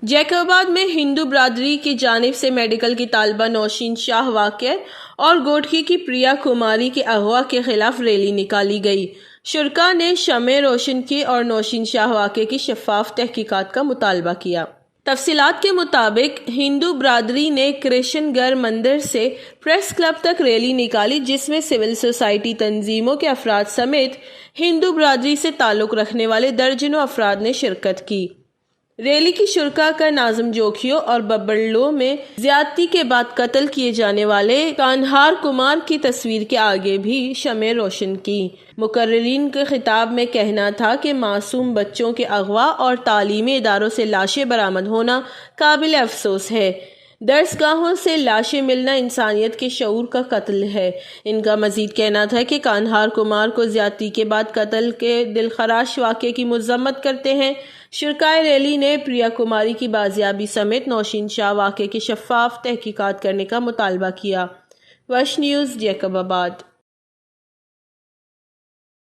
जैकबाबाद में हिंदू बरादरी की जानिब से मेडिकल की तालिबा नौशीन शाह वाक़या और गोडकी की प्रिया कुमारी के अगवा के खिलाफ रैली निकाली गई। शुरका ने शम्में रोशन की और नौशीन शाह वाक़े की शफाफ तहकीकात का मुतालबा किया। तफसीलात के मुताबिक हिंदू बरादरी ने कृष्णगढ़ मंदिर से प्रेस क्लब तक रैली निकाली, जिसमें सिविल सोसाइटी तंजीमों के अफराद समेत हिंदू बरादरी से ताल्लुक़ रखने वाले दर्जनों अफराद ने शिरकत की। रैली की शुरका का नाज़िम जोखियों और बब्बरलो में ज्यादती के बाद कत्ल किए जाने वाले कान्हार कुमार की तस्वीर के आगे भी शम्में रोशन की। मुकर्रिरीन के खिताब में कहना था कि मासूम बच्चों के अगवा और तालीमी इदारों से लाशें बरामद होना काबिल अफसोस है। दरसगाहों से लाशें मिलना इंसानियत के शऊर का कत्ल है। इनका मजीद कहना था कि कान्हार कुमार को ज्यादती के बाद कत्ल के दिलखराश वाक़े की मज़म्मत करते हैं। शुरकाए रैली ने प्रिया कुमारी की बाजियाबी समेत नौशीन शाह वाक़े की शफाफ तहकीकात करने का मुतालबा किया। वश न्यूज़, जैकबाबाद।